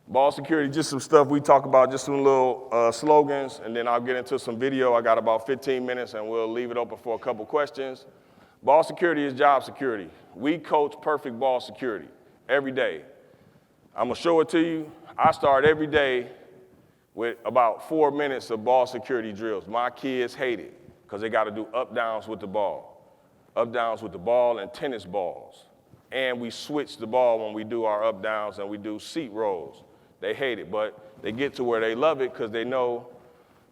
Ball security, just some stuff we talk about, just some little slogans, and then I'll get into some video. I got about 15 minutes, and we'll leave it open for a couple questions. Ball security is job security. We coach perfect ball security every day. I'm gonna show it to you. I start every day with about 4 minutes of ball security drills. My kids hate it because they got to do up downs with the ball. Up downs with the ball and tennis balls. And we switch the ball when we do our up downs and we do seat rolls. They hate it, but they get to where they love it because they know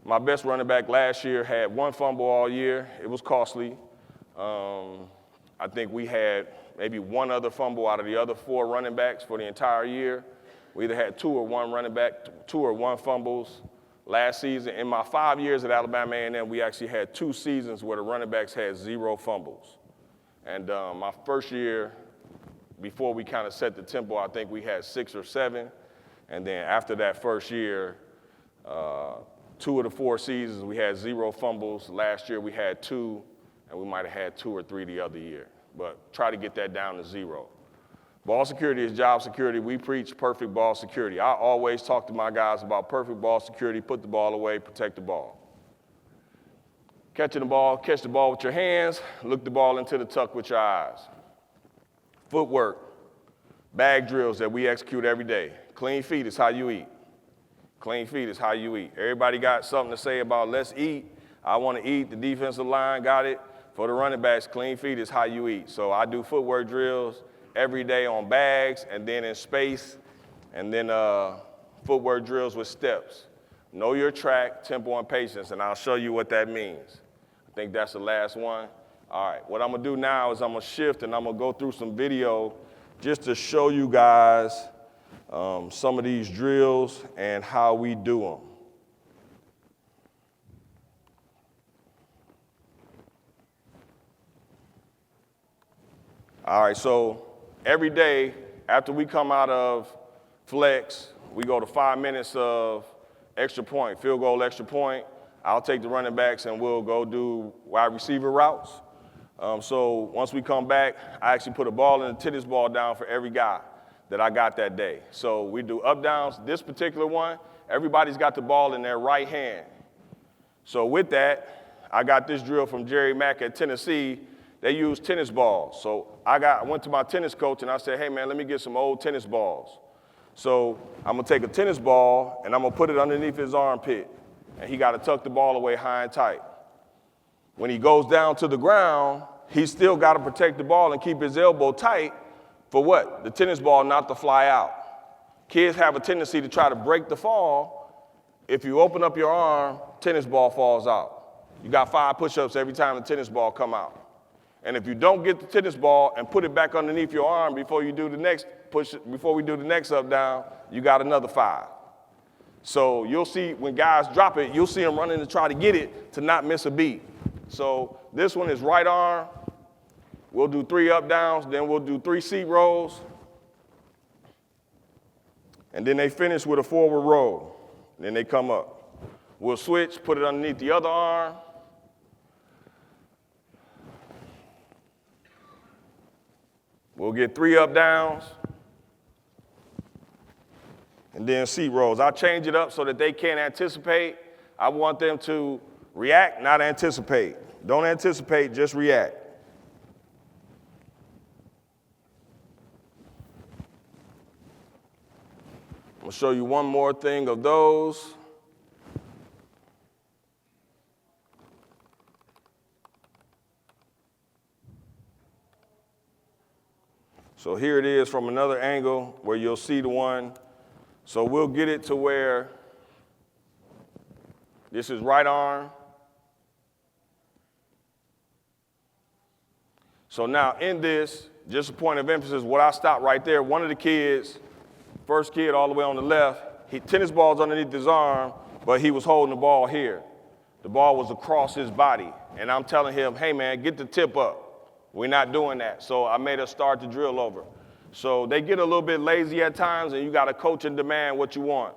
my best running back last year had 1 fumble all year. It was costly. I think we had maybe 1 other fumble out of the other 4 running backs for the entire year. We either had 2 or 1 running back, 2 or 1 fumbles last season. In my 5 years at Alabama A&M, we actually had 2 seasons where the running backs had 0 fumbles. And my first year, before we kind of set the tempo, I think we had 6 or 7. And then after that first year, 2 of the 4 seasons, we had 0 fumbles. Last year, we had 2, and we might have had 2 or 3 the other year. But try to get that down to 0. Ball security is job security. We preach perfect ball security. I always talk to my guys about perfect ball security, put the ball away, protect the ball. Catching the ball, catch the ball with your hands, look the ball into the tuck with your eyes. Footwork, bag drills that we execute every day. Clean feet is how you eat. Clean feet is how you eat. Everybody got something to say about let's eat. I want to eat. The defensive line got it. For the running backs, clean feet is how you eat. So I do footwork drills every day on bags and then in space, and then footwork drills with steps. Know your track, tempo, and patience, and I'll show you what that means. I think that's the last one. All right, what I'm gonna do now is I'm gonna shift and I'm gonna go through some video just to show you guys some of these drills and how we do them. All right, so every day after we come out of flex, we go to 5 minutes of extra point, field goal extra point. I'll take the running backs and we'll go do wide receiver routes. So once we come back, I actually put a ball and a tennis ball down for every guy that I got that day. So we do up downs. This particular one, everybody's got the ball in their right hand. So with that, I got this drill from Jerry Mack at Tennessee. They use tennis balls. So I went to my tennis coach and I said, hey man, let me get some old tennis balls. So I'm gonna take a tennis ball and I'm gonna put it underneath his armpit. And he gotta tuck the ball away high and tight. When he goes down to the ground, he's still gotta protect the ball and keep his elbow tight for what? The tennis ball not to fly out. Kids have a tendency to try to break the fall. If you open up your arm, tennis ball falls out. You got 5 push-ups every time the tennis ball come out. And if you don't get the tennis ball and put it back underneath your arm before you do the next push, before we do the next up down, you got another 5. So you'll see when guys drop it, you'll see them running to try to get it to not miss a beat. So this one is right arm. We'll do 3 up downs, then we'll do 3 seat rolls. And then they finish with a forward roll. Then they come up. We'll switch, put it underneath the other arm. We'll get 3 up downs, and then seat rolls. I'll change it up so that they can't anticipate. I want them to react, not anticipate. Don't anticipate, just react. I'm gonna show you one more thing of those. So here it is from another angle where you'll see the one. So we'll get it to where this is right arm. So now in this, just a point of emphasis, what I stopped right there, one of the kids, first kid all the way on the left, tennis ball's underneath his arm, but he was holding the ball here. The ball was across his body. And I'm telling him, hey man, get the tip up. We're not doing that. So I made us start the drill over. So they get a little bit lazy at times, and you got to coach and demand what you want.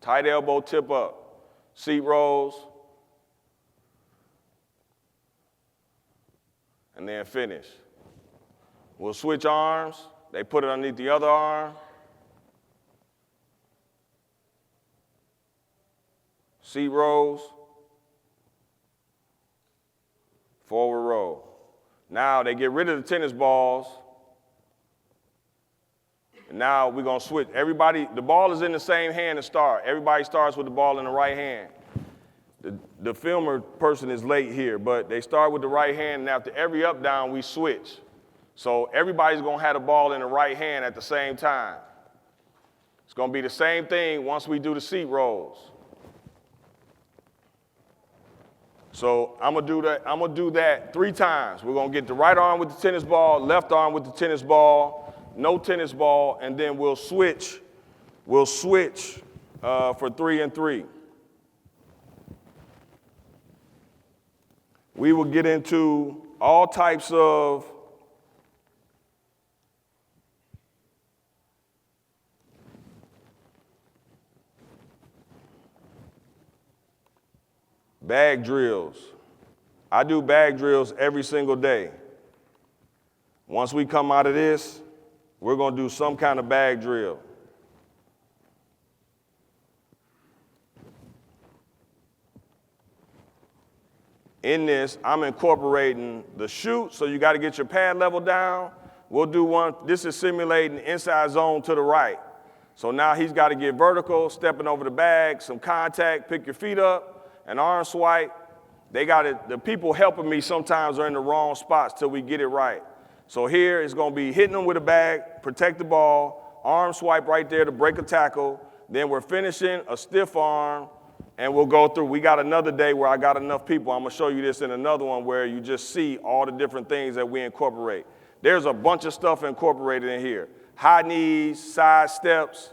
Tight elbow, tip up. Seat rolls. And then finish. We'll switch arms. They put it underneath the other arm. seat rolls, forward roll. Now they get rid of the tennis balls. And now we're going to switch. Everybody, the ball is in the same hand to start. Everybody starts with the ball in the right hand. The filmer person is late here, but they start with the right hand, and after every up down, we switch. So everybody's going to have the ball in the right hand at the same time. It's going to be the same thing once we do the seat rolls. So I'm going to do that 3 times. We're going to get the right arm with the tennis ball, left arm with the tennis ball, no tennis ball, and then we'll switch. We'll switch for 3 and 3. We will get into all types of bag drills. I do bag drills every single day. Once we come out of this, we're going to do some kind of bag drill. In this, I'm incorporating the shoot, so you got to get your pad level down. We'll do one. This is simulating inside zone to the right. So now he's got to get vertical, stepping over the bag, some contact, pick your feet up, an arm swipe. They got it. The people helping me sometimes are in the wrong spots till we get it right. So here it's going to be hitting them with a bag, protect the ball, arm swipe right there to break a tackle. Then we're finishing a stiff arm, and we'll go through. We got another day where I got enough people. I'm going to show you this in another one where you just see all the different things that we incorporate. There's a bunch of stuff incorporated in here. High knees, side steps,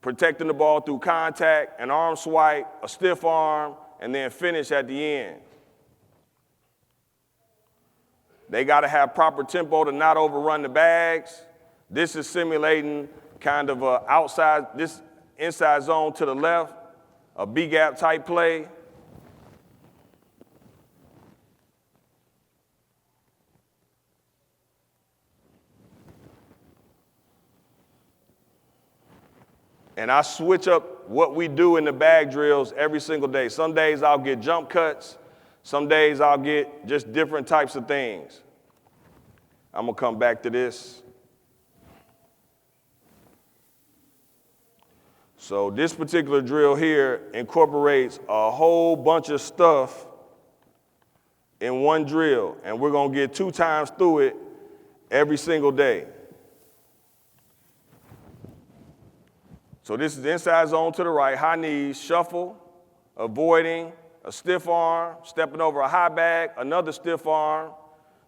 protecting the ball through contact, an arm swipe, a stiff arm, and then finish at the end. They got to have proper tempo to not overrun the bags. This is simulating kind of this inside zone to the left, a B-gap type play. And I switch up what we do in the bag drills every single day. Some days I'll get jump cuts. Some days I'll get just different types of things. I'm going to come back to this. So this particular drill here incorporates a whole bunch of stuff in one drill, and we're going to get 2 times through it every single day. So this is the inside zone to the right, high knees, shuffle, avoiding, a stiff arm, stepping over a high bag, another stiff arm,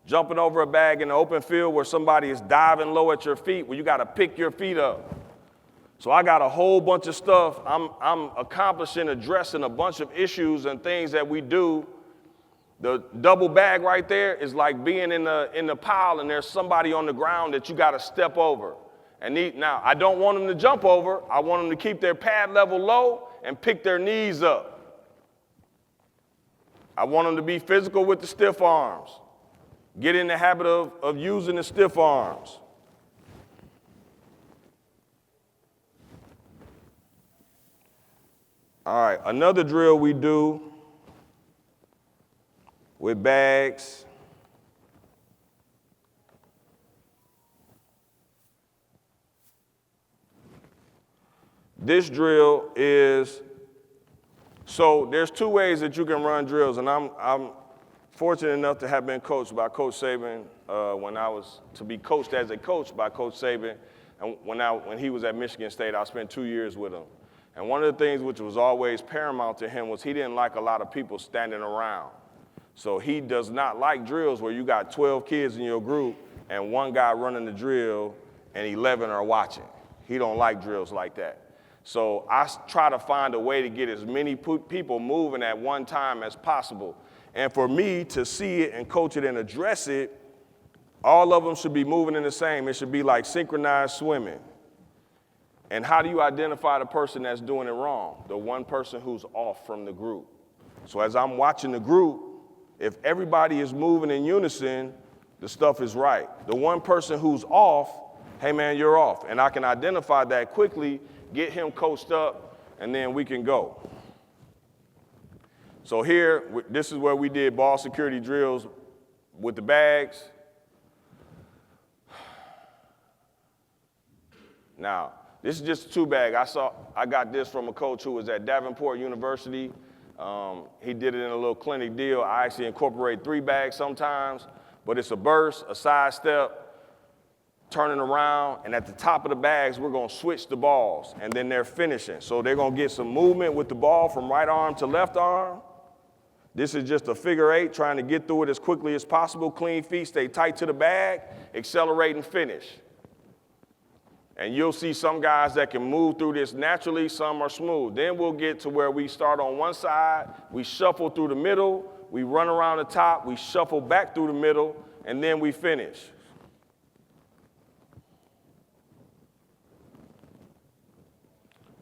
jumping over a bag in the open field where somebody is diving low at your feet, where you got to pick your feet up. So I got a whole bunch of stuff. I'm accomplishing, addressing a bunch of issues and things that we do. The double bag right there is like being in the pile and there's somebody on the ground that you got to step over. Now, I don't want them to jump over. I want them to keep their pad level low and pick their knees up. I want them to be physical with the stiff arms. Get in the habit of using the stiff arms. All right, another drill we do with bags. This drill is, so there's 2 ways that you can run drills, and I'm fortunate enough to have been coached by Coach Saban when I was to be coached as a coach by Coach Saban. And when he was at Michigan State, I spent 2 years with him. And one of the things which was always paramount to him was he didn't like a lot of people standing around. So he does not like drills where you got 12 kids in your group and one guy running the drill and 11 are watching. He don't like drills like that. So I try to find a way to get as many people moving at one time as possible. And for me to see it and coach it and address it, all of them should be moving in the same. It should be like synchronized swimming. And how do you identify the person that's doing it wrong? The one person who's off from the group. So as I'm watching the group, if everybody is moving in unison, the stuff is right. The one person who's off, hey man, you're off. And I can identify that quickly, get him coached up, and then we can go. So here, this is where we did ball security drills with the bags. Now, this is just a 2-bag. I got this from a coach who was at Davenport University. He did it in a little clinic deal. I actually incorporate 3 bags sometimes, but it's a burst, a side step, turning around, and at the top of the bags, we're gonna switch the balls, and then they're finishing. So they're gonna get some movement with the ball from right arm to left arm. This is just a figure 8, trying to get through it as quickly as possible. Clean feet, stay tight to the bag, accelerate and finish. And you'll see some guys that can move through this naturally, some are smooth. Then we'll get to where we start on one side, we shuffle through the middle, we run around the top, we shuffle back through the middle, and then we finish.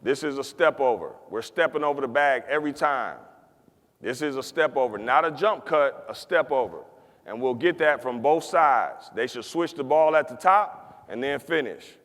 This is a step over. We're stepping over the bag every time. This is a step over, not a jump cut, a step over. And we'll get that from both sides. They should switch the ball at the top and then finish.